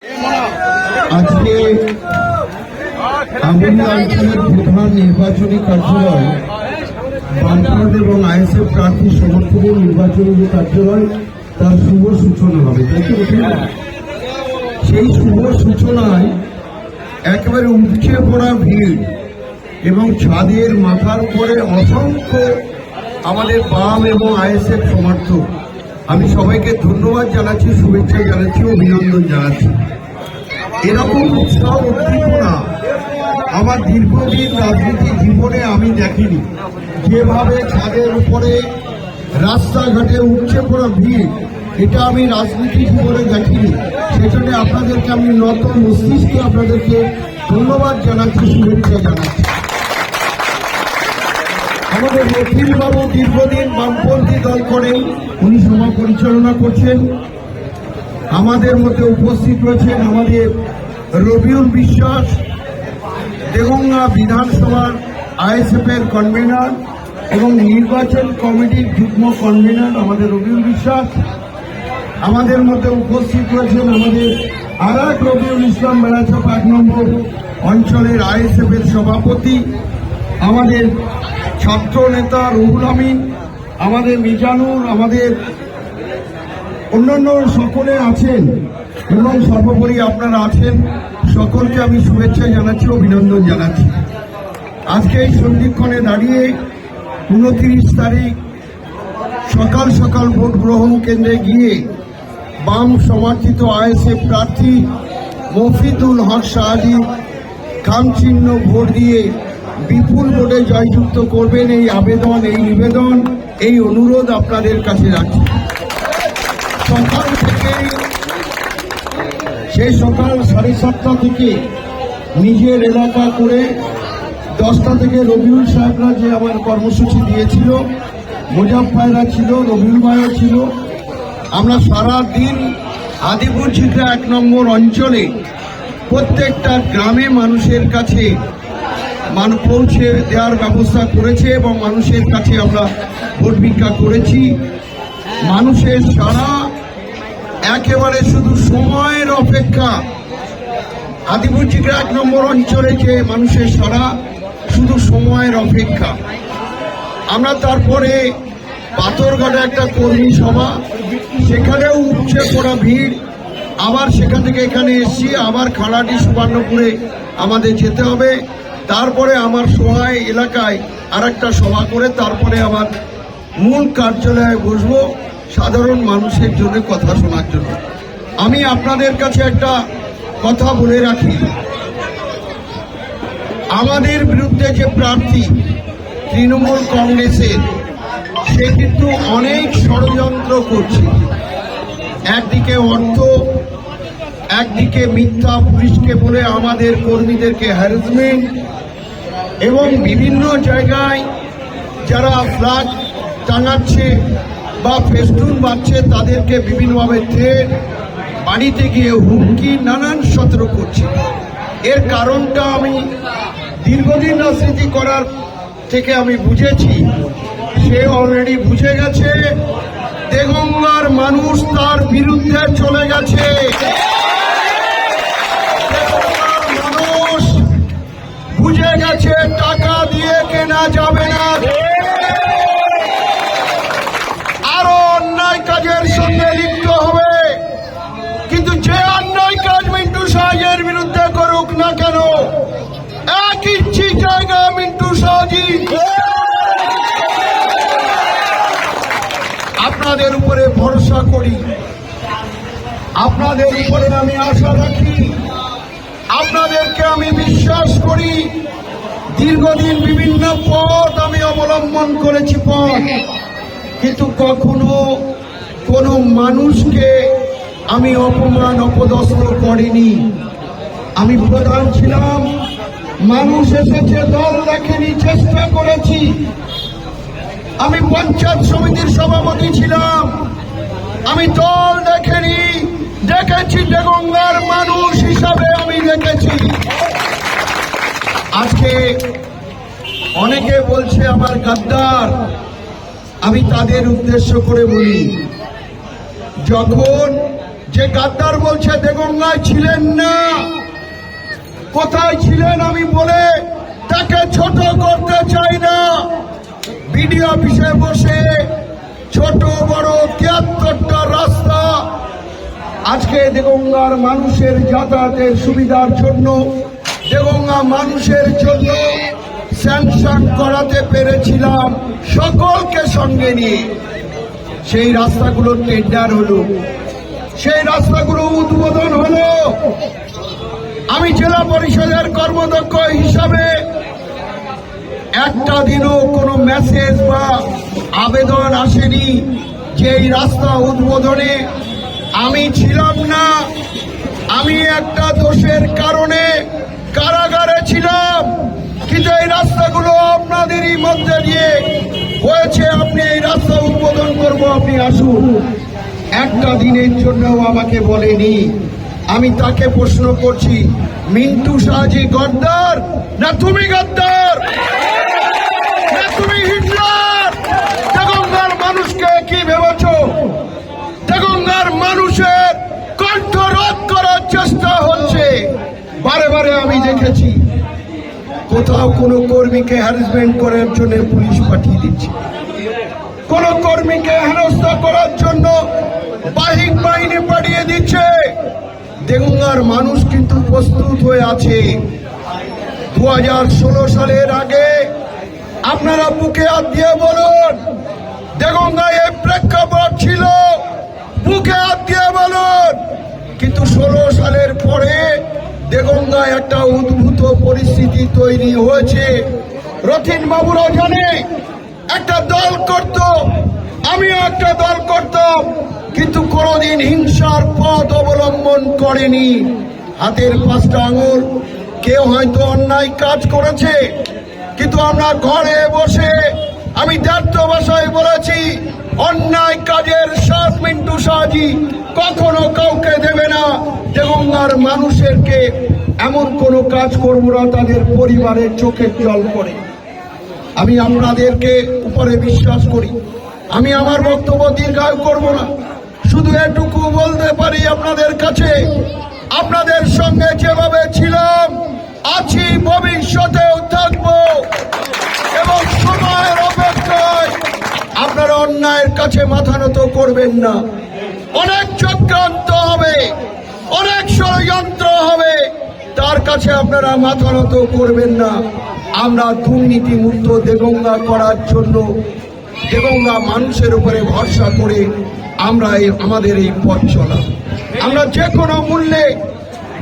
আজকে আমুলিয়া অঞ্চলের প্রধান নির্বাচনী কার্যালয় বামফ্রন্ট এবং আইএসএফ প্রার্থী সমর্থনের নির্বাচনী যে কার্যালয় তার শুভ সূচনা হবে, তাই তো? সেই শুভ সূচনায় একেবারে উপচে পড়া ভিড় এবং ছাদের মাথার উপরে অসংখ্য আমাদের বাম এবং আইএসএফ সমর্থক। আমি সবাইকে ধন্যবাদ জানাচ্ছি, শুভেচ্ছা জানাচ্ছি, অভিনন্দন জানাচ্ছি। এরকম উৎসাহ উদ্দীপনা আমার দীর্ঘদিন রাজনীতি জীবনে আমি দেখিনি। যেভাবে ছাদের উপরে রাস্তাঘাটে উপচে পড়া ভিড়, এটা আমি রাজনীতি জীবনে দেখিনি। সেজন্য আপনাদেরকে আমি নত মস্তিষ্কে আপনাদেরকে ধন্যবাদ জানাচ্ছি, শুভেচ্ছা জানাচ্ছি। আমাদের মথিলবাবু দীর্ঘদিন বামপন্থী দল করেন, উনি সভা পরিচালনা করছেন। আমাদের মধ্যে উপস্থিত রয়েছেন আমাদের রবিউল বিশ্বাস, দেগঙ্গা বিধানসভার আইএসএফ এর কনভেনার এবং নির্বাচন কমিটির যুগ্ম কনভেনার আমাদের রবিউল বিশ্বাস। আমাদের মধ্যে উপস্থিত রয়েছেন আমাদের আর এক রবিউল ইসলাম বেড়াচাপ 1 নম্বর অঞ্চলের আইএসএফ এর সভাপতি, আমাদের ছাত্র নেতা রুহুল আমিন, আমাদের মিজানুর, আমাদের অন্যান্য সকলে আছেন এবং সর্বোপরি আপনারা আছেন। সকলকে আমি শুভেচ্ছা জানাচ্ছি, অভিনন্দন জানাচ্ছি। আজকে এই সন্ধিক্ষণে দাঁড়িয়ে 29 তারিখ সকাল সকাল ভোট গ্রহণ কেন্দ্রে গিয়ে বাম সমর্থিত আইএসএফ প্রার্থী মফিদুল হক শাহজি খামচিহ্ন ভোট দিয়ে বিপুল ভোটে জয়যুক্ত করবেন, এই আবেদন, এই নিবেদন, এই অনুরোধ আপনাদের কাছে রাখছি। সকাল থেকেই সেই সকাল 7:30 থেকে নিজের এলাকা করে 10টা থেকে রবিউল সাহেবরা যে আমার কর্মসূচি দিয়েছিল, মোজাফফররা ছিল, রবিউল ভাইও ছিল, আমরা সারা দিন আদিপুর ঝিকরা 1 নম্বর অঞ্চলে প্রত্যেকটা গ্রামে মানুষের কাছে পৌঁছে দেওয়ার ব্যবস্থা করেছে এবং মানুষের কাছে আমরা ভোট ভিক্ষা করেছি। মানুষের সারা একেবারে শুধু সময়ের অপেক্ষা। আদিপুর ঝিকরা 1 নম্বর অঞ্চলে যে মানুষের সারা শুধু সময়ের অপেক্ষা। আমরা তারপরে পাথরঘাটে একটা কর্মী সভা, সেখানেও উপচে পড়া ভিড়। আবার সেখান থেকে এখানে এসছি, আবার খালাটি সুবর্ণপুরে আমাদের যেতে হবে। তারপরে আমার সহায় এলাকায় আর একটা সভা করে তারপরে আবার মূল কার্যালয়ে বসবো সাধারণ মানুষের জন্য কথা শোনার জন্য। আমি আপনাদের কাছে একটা কথা বলে রাখি, আমাদের বিরুদ্ধে যে প্রার্থী তৃণমূল কংগ্রেসের, সে কিন্তু অনেক ষড়যন্ত্র করছে। একদিকে অর্থ, একদিকে মিথ্যা পুলিশকে বলে আমাদের কর্মীদেরকে হ্যারাসমেন্ট এবং বিভিন্ন জায়গায় যারা ফ্ল্যাগ টাঙাচ্ছে বা ফেস্টুন বাঁধছে তাদেরকে বিভিন্নভাবে থ্রেট, বাড়িতে গিয়ে হুমকি, নানান সতর্ক করছে। এর কারণটা আমি দীর্ঘদিন রাজনীতি করার থেকে আমি বুঝেছি, সে অলরেডি বুঝে গেছে দেগঙ্গার মানুষ তার বিরুদ্ধে চলে গেছে। মানুষ বুঝে গেছে টাকা দিয়ে কেনা যাবে না, আরো অন্যায় কাজের সঙ্গে লিপ্ত হবে। কিন্তু যে অন্যায় কাজ মিন্টু শাহজির বিরুদ্ধে করুক না কেন, 1 ইঞ্চি জায়গা মিন্টু শাহজি আপনাদের উপরে ভরসা করি, আপনাদের উপরে আমি আশা রাখি, আপনাদেরকে আমি বিশ্বাস করি। দীর্ঘদিন বিভিন্ন পথ আমি অবলম্বন করেছি, কিন্তু কখনো কোনো মানুষকে আমি অপমান অপদস্থ করিনি। আমি প্রধান ছিলাম, মানুষ এসেছে, দল দেখেনি, চেষ্টা করেছি। আমি পঞ্চায়েত সমিতির সভাপতি ছিলাম, আমি দল দেখেনি, দেখেছি দেগঙ্গার মানুষ হিসাবে আমি দেখেছি। আজকে অনেকে বলছে আমার গাদ্দার, আমি তাদের উদ্দেশ্য করে বলি, যখন যে গাদ্দার বলছে দেগঙ্গায় ছিলেন না, কোথায় ছিলেন আমি বলে তাকে ছোট করতে চাই না। বিডিও অফিসে বসে ছোট বড় ৭৩টা রাস্তা আজকে দেগঙ্গার মানুষের যাতায়াতের সুবিধার জন্য, দেগঙ্গা মানুষের জন্য স্যাংশন করাতে পেরেছিলাম সকলকে সঙ্গে নিয়ে। সেই রাস্তাগুলো টেন্ডার হলো, সেই রাস্তাগুলো উদ্বোধন হলো। আমি জেলা পরিষদের কর্মদক্ষ হিসাবে একটা দিনও কোনো মেসেজ বা আবেদন আসেনি যে এই রাস্তা উদ্বোধনে আমি ছিলাম না। আমি একটা দোষের কারণে কারাগারে ছিলাম, কিন্তু এই রাস্তাগুলো আপনাদেরই মধ্যে দিয়ে হয়েছে। আপনি এই রাস্তা উদ্বোধন করব, আপনি আসুন। একটা দিনের জন্যও আমাকে বলেনি। আমি তাকে প্রশ্ন করছি, মিন্টু শাহজি গদ্দার না তুমি গদ্দার, না তুমি হিটলার? দেগঙ্গার মানুষকে কি ভেবেছ? দেগঙ্গার মানুষের কণ্ঠ রোধ করার চেষ্টা হচ্ছে। বারে বারে আমি দেখেছি কোথাও কোনো কর্মীকে হ্যারাসমেন্ট করার জন্য পুলিশ পাঠিয়ে দিচ্ছে, কোন কর্মীকে হেনস্থা করার জন্য বাহিক বাহিনী পাঠিয়ে দিচ্ছে। দেগঙ্গার মানুষ কিন্তু প্রস্তুত হয়ে আছে। 2016 সালের আগে আপনারা বুকে হাত দিয়ে বলুন দেগঙ্গায় এই প্রেক্ষাপট ছিল, বুকে হাত দিয়ে বলুন। কিন্তু 16 সালের পরে দেগঙ্গায় একটা উদ্ভূত পরিস্থিতি তৈরি হয়েছে। রথিন বাবুরা জানে, একটা দল করত, আমিও একটা দল করতাম, কিন্তু কোনদিন হিংসার পথ অবলম্বন করেনি। হাতের 5টা আঙুল, কেউ হয়তো অন্যায় কাজ করেছে, কিন্তু আমরা ঘরে বসে, আমি দ্ব্যর্থ ভাষায় বলেছি, অন্যায় কাজের সাথ মিন্টু শাহজি কখনো কাউকে দেবে না। দেগঙ্গার মানুষেরকে এমন কোনো কাজ করব না তাদের পরিবারের চোখের জল পড়ে। আমি আপনাদেরকে উপরে বিশ্বাস করি। আমি আমার বক্তব্য দীর্ঘায়ু করব না, শুধু এটুকু বলতে পারি আপনাদের কাছে, আপনাদের সঙ্গে যেভাবে ছিলাম আছি, ভবিষ্যতেও থাকবো। এবং সময়ের অপেক্ষায় আপনারা অন্যায়ের কাছে মাথা নত করবেন না। অনেক চক্রান্ত হবে, অনেক ষড়যন্ত্র হবে, তার কাছে আপনারা মাথা নত করবেন না। আমরা দুর্নীতি মুক্ত দেগঙ্গা করার জন্য, দেগঙ্গা মানুষের উপরে ভরসা করে আমরা আমাদের এই পথ চলা। আমরা যে কোনো মূল্যে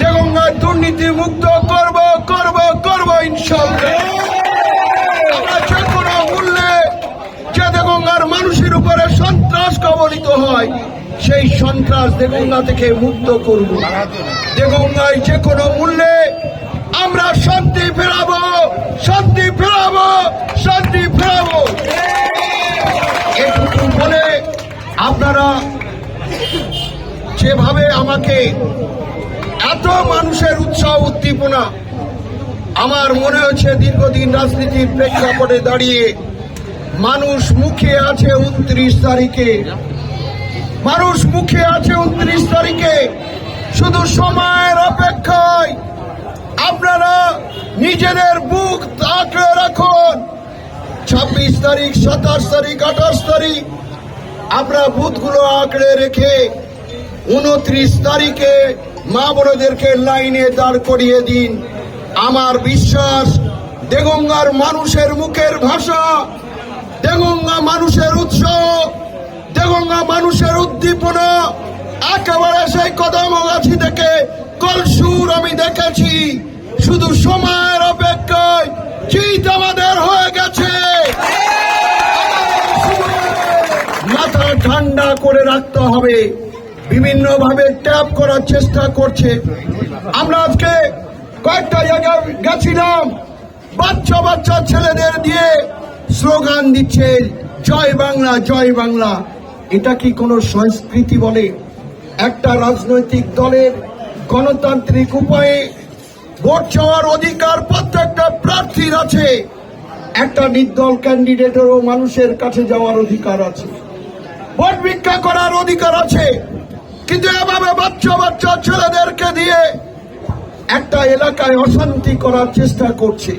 দেগঙ্গা দুর্নীতি মুক্ত করব করব করব ইনশাআল্লাহ। আমরা যে কোনো মূল্যে যে দেগঙ্গার মানুষের উপরে সন্ত্রাস কবলিত হয়, সেই সন্ত্রাস দেগঙ্গা থেকে মুক্ত করব। দেগঙ্গায় যে কোনো মূল্যে আমরা শান্তি ফেরাবো, শান্তি ফেরাবো, শান্তি ফেরাবো। এটুকু বলে আপনারা যেভাবে আমাকে এত মানুষের উৎসাহ উদ্দীপনা, আমার মনে হচ্ছে দীর্ঘদিন রাজনীতির প্রেক্ষাপটে দাঁড়িয়ে মানুষ মুখে আছে 29 তারিখে, মানুষ মুখে আছে 29 তারিখে। শুধু সময়ের অপেক্ষায় আপনারা নিজেদের বুক আঁকড়ে রাখুন। 26 তারিখ, 27 তারিখ, 28 তারিখ আপনারা বুথগুলো আঁকড়ে রেখে 29 তারিখে মা বোনদেরকে লাইনে দাঁড় করিয়ে দিন। আমার বিশ্বাস দেগঙ্গার মানুষের মুখের ভাষা, দেগঙ্গা মানুষের উৎসাহ, দেগঙ্গা মানুষের উদ্দীপনা একেবারে সেই কদমগাছি থেকে কলসুর আমি দেখেছি। শুধু সময়ের অপেক্ষায় জিত আমাদের হয়ে গেছে। মাথা ঠান্ডা করে রাখতে হবে। বিভিন্ন ভাবে ট্যাপ করার চেষ্টা করছে। আমরা আজকে কয়েকটা জায়গায় গেছিলাম, বাচ্চা বাচ্চা ছেলেদের দিয়ে স্লোগান দিচ্ছে জয় বাংলা, জয় বাংলা। এটা কি কোনো সংস্কৃতি বলে? একটা রাজনৈতিক দলের গণতান্ত্রিক উপায়ে ভোট চাওয়ার অধিকার প্রত্যেকটা প্রার্থীর আছে। একটা নির্দল ক্যান্ডিডেটেরও মানুষের কাছে যাওয়ার অধিকার আছে, ভোট ভিক্ষা করার অধিকার আছে। কিন্তু এভাবে বাচ্চা বাচ্চা ছেলেদেরকে দিয়ে একটা এলাকায় অশান্তি করার চেষ্টা করছে।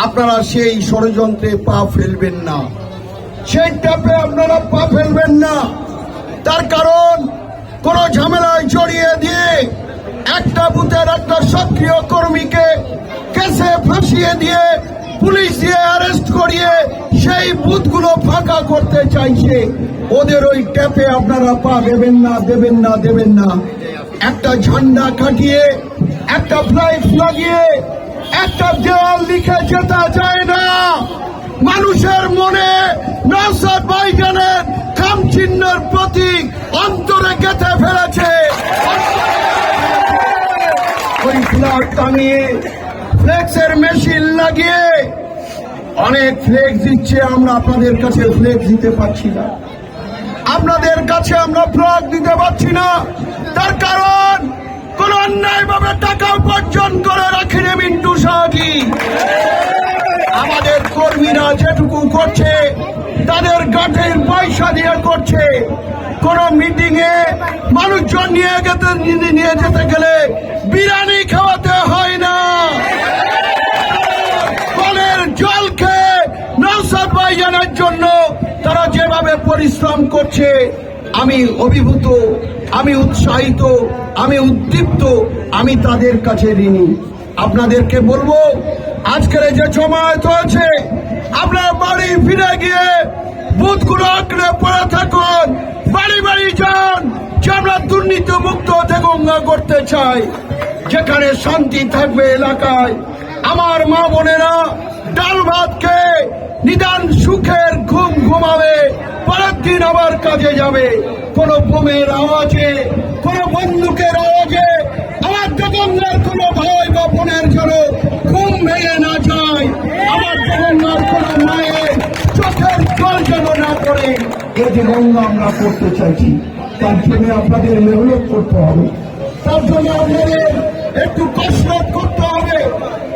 আপনারা সেই ষড়যন্ত্রে পা ফেলবেন না, সেই ট্যাপে আপনারা পা ফেলবেন না। তার কারণ কোন ঝামেলায় জড়িয়ে দিয়ে একটা বুথের একটা সক্রিয় কর্মীকে কেসে ফাঁসিয়ে দিয়ে পুলিশ দিয়ে অ্যারেস্ট করিয়ে সেই বুথগুলো ফাঁকা করতে চাইছে। ওদের ওই ট্যাপে আপনারা পা দেবেন না, দেবেন না, দেবেন না। একটা ঝান্ডা কাটিয়ে, একটা ফ্লাইট লাগিয়ে, একটা দেওয়াল লিখে যেতে যায় না। মানুষের মনে নওশাদ ভাইজানের খাম চিহ্নের প্রতীক অন্তরে গেঁথে ফেলেছে। ওই ফ্ল্যাগ টাঙিয়ে, ফ্লেক্সের মেশিন লাগিয়ে অনেক ফ্লেক্স দিচ্ছে, আমরা আপনাদের কাছে ফ্লেক্স দিতে পারছি না, আপনাদের কাছে আমরা ফ্ল্যাগ দিতে পারছি না। তার কারণ কোন অন্যায় ভাবে টাকা উপার্জন করে রাখেনি মিন্টু শাহজি। আমাদের কর্মীরা যেটুকু করছে তাদের গাঠের পয়সা দিয়ে করছে। কোন মিটিং এ মানুষজন নিয়ে যেতে গেলে বিরিয়ানি খাওয়াতে হয় না, কলের জল খেয়ে নওশাদ ভাইজানের জন্য তারা যেভাবে পরিশ্রম করছে, আমি অভিভূত, আমি উৎসাহিত, আমি উদ্দীপ্ত, আমি তাদের কাছে ঋণী। আপনাদেরকে বলবো, আজকের যে জমায়েত হয়েছে, আপনারা বাড়ি ফিরে গিয়ে বুথগুলো আঁকড়ে পড়ে থাকুন, বাড়ি বাড়ি যান, যে আমরা দুর্নীতি মুক্ত দেগঙ্গা করতে চাই, যেখানে শান্তি থাকবে এলাকায়। আমার মা বোনেরা ডাল ভাত খেয়ে নিদান সুখের ঘুম ঘুমাবে, পরের দিন আবার কাজে যাবে। কোন বোমের আওয়াজে, কোন বন্দুকের আওয়াজে আমার দেগঙ্গার কোন ভাই বা বোনের যেন ঘুম ভেঙে না যায়, আমার দেগঙ্গার কোন মায়ের চোখের জল যেন না করে। এই যে গঙ্গা আমরা করতে চাইছি, তার জন্য আপনাদের মেহনত করতে হবে, তার জন্য আপনাদের একটু কসরত করতে হবে,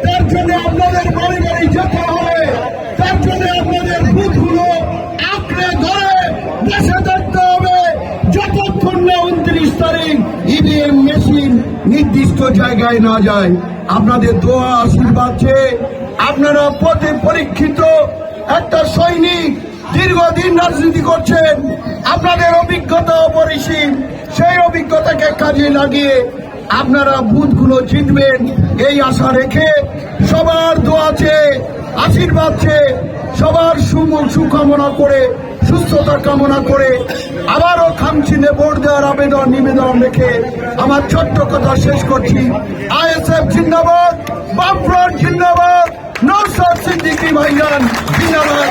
তার জন্য আপনাদের বাড়ি বাড়ি যেতে হবে, তার জন্য আপনাদের বুথগুলো আঁকড়ে ধরে বসে থাকতে হবে, যতক্ষণ না 29 তারিখ ইভিএম মেশিন নির্দিষ্ট জায়গায় না যায়। আপনাদের দোয়া আশীর্বাদ চেয়ে আপনারা পথে পরীক্ষিত একটা সৈনিক, দীর্ঘদিন রাজনীতি করছেন, আপনাদের অভিজ্ঞতা অপরিসীম। সেই অভিজ্ঞতাকে কাজে লাগিয়ে আপনারা বুথগুলো জিতবেন এই আশা রেখে, সবার দোয়া চেয়ে, আশীর্বাদ চেয়ে, সবার সুকামনা করে, সুস্থতা কামনা করে আবারও খামচিনে ভোট দেওয়ার আবেদন নিবেদন রেখে আমার ছোট্ট কথা শেষ করছি। আইএসএফ জিন্দাবাদ, বামফ্রন্ট জিন্দাবাদ, নওশাদ সিদ্দিকী ভাইজান জিন্দাবাদ।